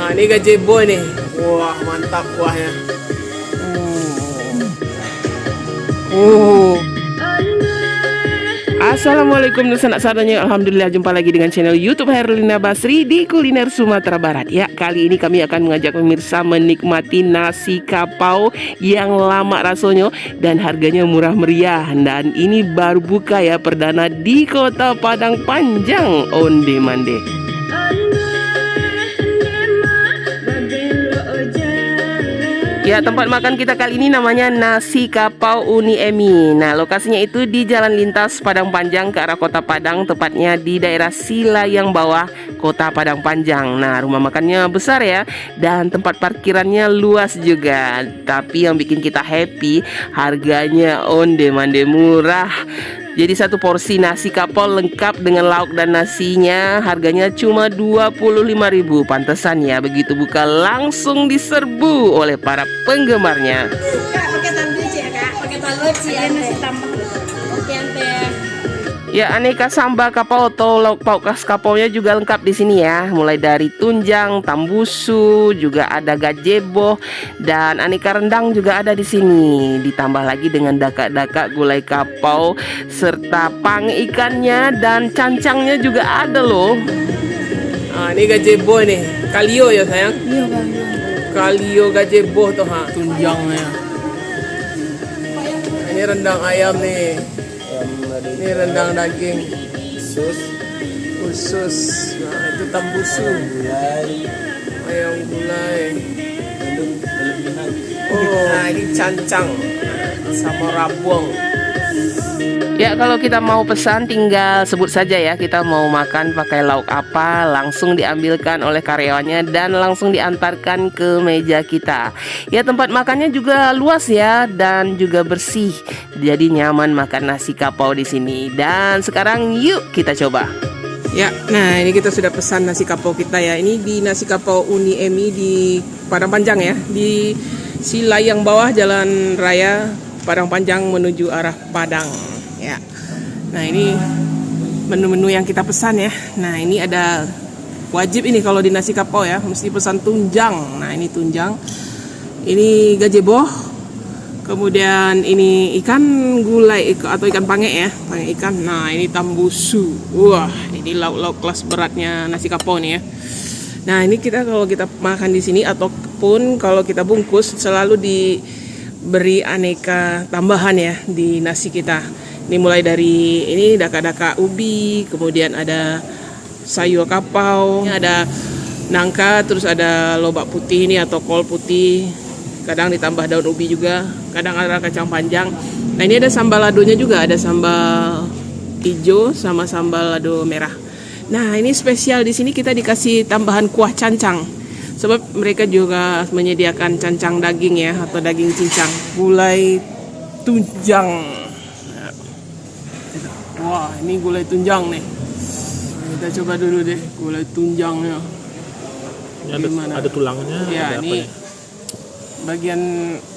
Nah, ini gazebo nih. Wah, mantap kuahnya. Assalamualaikum dan sanak sadanya. Alhamdulillah, jumpa lagi dengan channel YouTube Herlina Basri di Kuliner Sumatera Barat. Ya, kali ini kami akan mengajak pemirsa menikmati nasi kapau yang lama rasanya dan harganya murah meriah. Dan ini baru buka ya, perdana di Kota Padang Panjang, onde mande. Ya, tempat makan kita kali ini namanya Nasi Kapau Uni Emi. Nah, lokasinya itu di Jalan Lintas Padang Panjang ke arah Kota Padang, tepatnya di daerah Silayang Bawah, Kota Padang Panjang. Nah, rumah makannya besar ya, dan tempat parkirannya luas juga. Tapi yang bikin kita happy, harganya onde mande murah. Jadi satu porsi nasi kapau lengkap dengan lauk dan nasinya harganya cuma 25.000. Pantesan ya, begitu buka langsung diserbu oleh para penggemarnya. Kak, pakai sandwich ya kak? Pakai sandwich ya, nasi tambah. Oke ante. Ya, aneka sambal kapau atau lauk pauk khas kapaunya juga lengkap di sini ya. Mulai dari tunjang, tambusu, juga ada gazebo dan aneka rendang juga ada di sini. Ditambah lagi dengan dakak-dakak gulai kapau serta pang ikannya dan cancangnya juga ada loh. Ah, ini gazebo nih. Kalio ya sayang? Iya bang. Kalio gazebo tuh ha, tunjangnya. Ini rendang ayam nih. Ini rendang daging usus. Nah, itu tambusu, ayam gulai. Nah, ini cancang sama rabung. Ya, kalau kita mau pesan tinggal sebut saja ya, kita mau makan pakai lauk apa, langsung diambilkan oleh karyawannya dan langsung diantarkan ke meja kita. Ya, tempat makannya juga luas ya dan juga bersih. Jadi nyaman makan nasi kapau di sini. Dan sekarang yuk kita coba. Ya, nah ini kita sudah pesan nasi kapau kita ya. Ini di Nasi Kapau Uni Emi di Padang Panjang ya, di Silayang Bawah, Jalan Raya Padang Panjang menuju arah Padang. Ya, nah ini menu-menu yang kita pesan ya. Nah, ini ada wajib ini kalau di nasi kapau ya, mesti pesan tunjang. Nah, ini tunjang, ini gazebo, kemudian ini ikan gulai atau ikan pange ya, pange ikan. Nah, ini tambusu. Wah, ini lauk-lauk kelas beratnya nasi kapau nih ya. Nah, ini kita kalau kita makan di sini ataupun kalau kita bungkus selalu diberi aneka tambahan ya di nasi kita. Ini mulai dari ini dakak-dakak ubi, kemudian ada sayur kapau, ada nangka, terus ada lobak putih ini atau kol putih. Kadang ditambah daun ubi juga, kadang ada kacang panjang. Nah, ini ada sambal ladonya juga, ada sambal hijau sama sambal lado merah. Nah, ini spesial di sini kita dikasih tambahan kuah cancang. Sebab mereka juga menyediakan cancang daging ya, atau daging cincang. Gulai tunjang. Wah, ini gulai tunjang nih. Kita coba dulu deh gulai tunjangnya. Ini ada tulangnya. Ya, ada ini apanya? bagian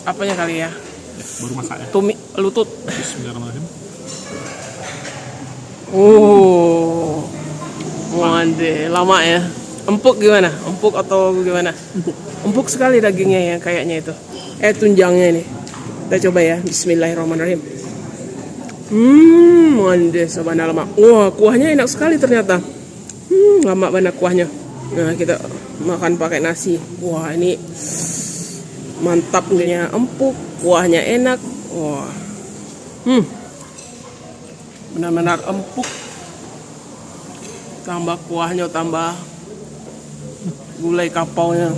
apanya kali ya? Baru masak ya. Tumi, lutut. Bismillahirrahmanirrahim. Oh, mande, lama ya. Empuk gimana? Empuk atau gimana? Empuk sekali dagingnya ya kayaknya itu. Tunjangnya ini. Kita coba ya. Bismillahirrahmanirrahim. Mande sabana lama. Wah, kuahnya enak sekali ternyata. Lama banget kuahnya. Nah, kita makan pakai nasi. Wah, ini mantap, nih, empuk, kuahnya enak. Wah. Benar-benar empuk. Tambah kuahnya, tambah gulai kapaunya.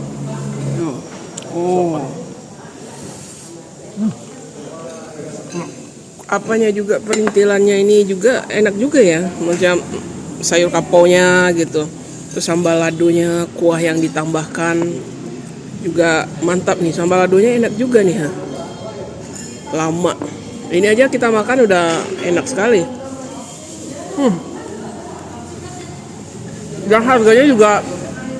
Oh. Apanya juga perintilannya ini juga enak juga ya, macam sayur kapaunya gitu, terus sambal ladonya, kuah yang ditambahkan juga mantap nih. Sambal ladonya enak juga nih ha. Lama ini aja kita makan udah enak sekali. Dan harganya juga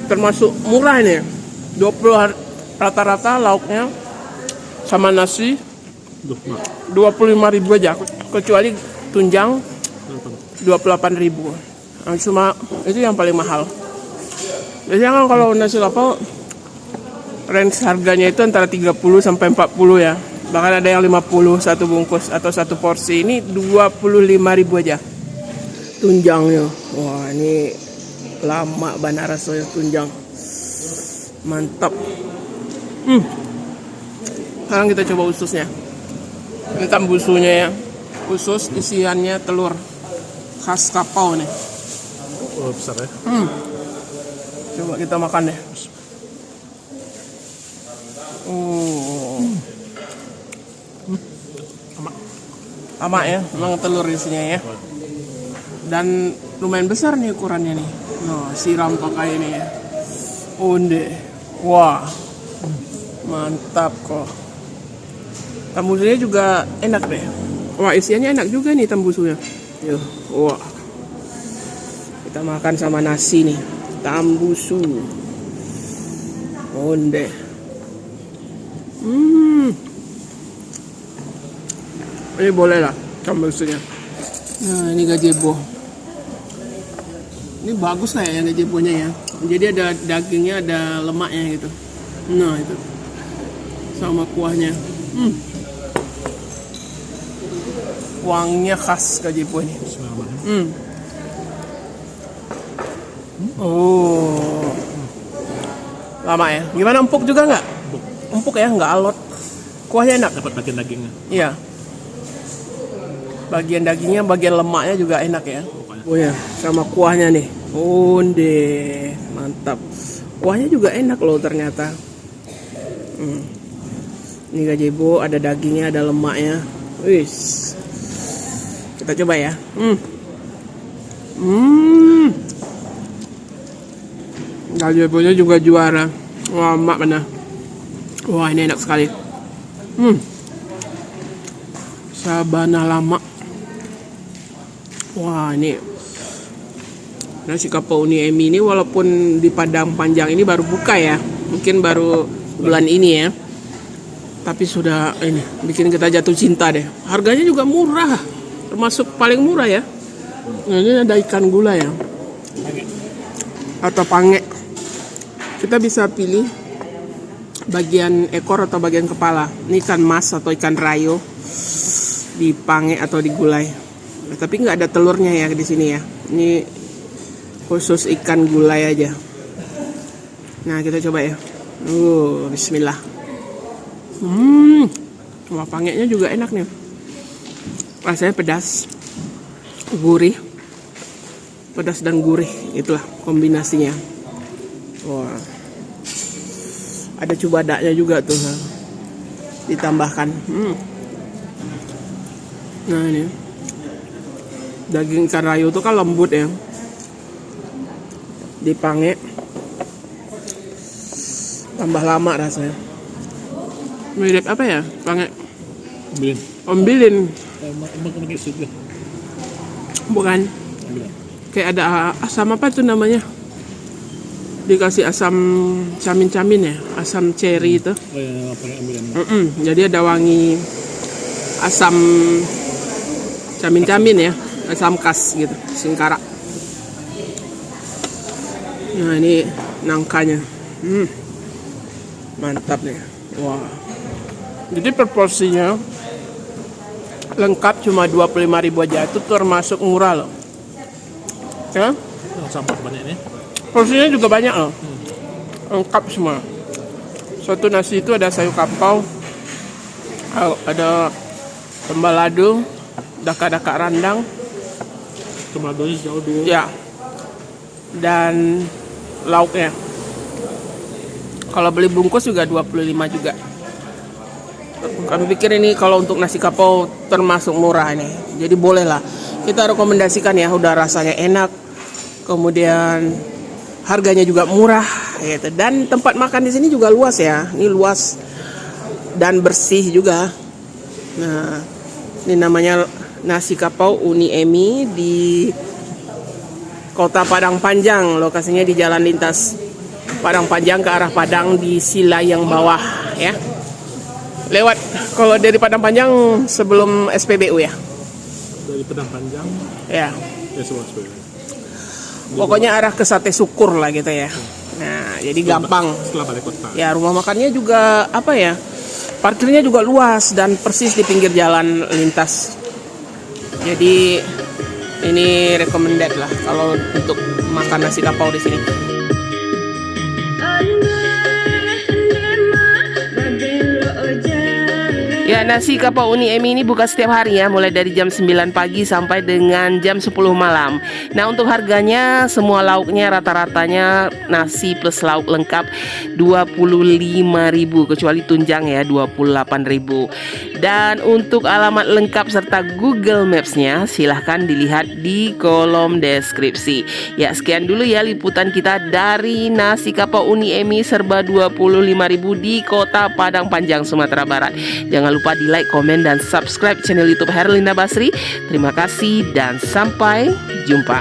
termasuk murah ini, 20 rata-rata lauknya sama nasi 25.000 aja, kecuali tunjang 28.000. Cuma itu yang paling mahal. Biasanya kan kalau nasi kapau Range harganya itu antara 30 sampai 40 ya. Bahkan ada yang 50 satu bungkus atau satu porsi. Ini 25.000 aja. Tunjangnya. Wah, ini lama banget rasanya tunjang. Mantap. Sekarang kita coba ususnya. Ini tambusunya ya. Usus isiannya telur khas Kapau nih. Oh, besar ya. Coba kita makan deh. Sama ya, memang telur isinya ya. Dan lumayan besar nih ukurannya nih. Nah, siram pakai ini ya. Onde. Wah. Mantap kok. Tambusunya juga enak deh. Wah, isiannya enak juga nih tambusunya. Yuh, wah. Kita makan sama nasi nih. Tambusu. Onde. Ini boleh lah tambusunya. Nah, ini gazebo. Ini bagus lah ya gazebonya ya. Jadi ada dagingnya, ada lemaknya gitu. Nah, itu. Sama kuahnya. Wanginya khas gazebo ini. Oh. Lama ya. Gimana, empuk juga nggak? Empuk ya, nggak alot. Kuahnya enak. Dapat bagian dagingnya. Iya. Bagian dagingnya, bagian lemaknya juga enak ya. Oh ya, sama kuahnya nih. Onde, mantap. Kuahnya juga enak loh ternyata. Ini gazebo, ada dagingnya, ada lemaknya. Wis. Kita coba ya. Gazebonya juga juara. Wah, mak mana? Wah, ini enak sekali. Sabana lama. Wah, ini nasi kapau Uni Emi ini walaupun di Padang Panjang ini baru buka ya. Mungkin baru bulan ini ya. Tapi sudah ini bikin kita jatuh cinta deh. Harganya juga murah. Termasuk paling murah ya. Nah, ini ada ikan gula ya. Atau pange. Kita bisa pilih bagian ekor atau bagian kepala. Ini ikan mas atau ikan rayo. Dipange atau digulai. Nah, tapi nggak ada telurnya ya di sini ya. Ini khusus ikan gulai aja. Nah, kita coba ya. Bismillah. Wah, pangenya juga enak nih. Rasanya pedas, gurih, pedas dan gurih, itulah kombinasinya. Wah, ada cubadaknya juga tuh, ditambahkan. Nah, ini daging ikan rayu tuh kan lembut ya, dipange tambah lama rasanya. Mirip apa ya, pange? Bilin. Ombilin. Emang kena kisut ya? Bukan. Ambilan. Kayak ada asam apa tuh namanya? Dikasih asam camin-camin ya, asam ceri itu. Oh ya, pakai ambilan. Jadi ada wangi asam camin-camin ya, asam khas gitu, singkara. Nah, ini nangkanya. Mantap nih. Wah. Jadi per porsinya lengkap cuma 25.000 aja. Itu termasuk murah loh. Ya? Sampah banyak ini. Porsinya juga banyak loh. Lengkap semua. Satu nasi itu ada sayur kapau, ada tembalado, daka-daka randang. Temaladonya jauh dulu. Ya. Dan lauknya. Kalau beli bungkus juga 25 juga. Kami pikir ini kalau untuk nasi kapau termasuk murah ini. Jadi boleh lah. Kita rekomendasikan ya, udah rasanya enak. Kemudian harganya juga murah gitu. Dan tempat makan di sini juga luas ya. Ini luas dan bersih juga. Nah, ini namanya nasi kapau Uni Emi di Kota Padang Panjang. Lokasinya di Jalan Lintas Padang Panjang ke arah Padang di Sila yang bawah ya. Lewat kalau dari Padang Panjang sebelum SPBU ya. Dari Padang Panjang. Ya. Ya, sebelah. Pokoknya arah ke Sate Syukur lah gitu ya. Nah, jadi gampang. Setelah balik kota. Ya, rumah makannya juga apa ya? Parkirnya juga luas dan persis di pinggir jalan lintas. Jadi ini recommended lah kalau untuk makan nasi kapau di sini. Ya, nasi kapau Uni Emi ini buka setiap hari ya, mulai dari jam 9 pagi sampai dengan jam 10 malam. Nah, untuk harganya semua lauknya rata-ratanya nasi plus lauk lengkap 25.000, kecuali tunjang ya 28.000. Dan untuk alamat lengkap serta Google Maps-nya silahkan dilihat di kolom deskripsi. Ya, sekian dulu ya liputan kita dari nasi kapau Uni Emi serba 25.000 di Kota Padang Panjang, Sumatera Barat. Jangan lupa di like, komen, dan subscribe channel YouTube Herlinda Basri. Terima kasih dan sampai jumpa.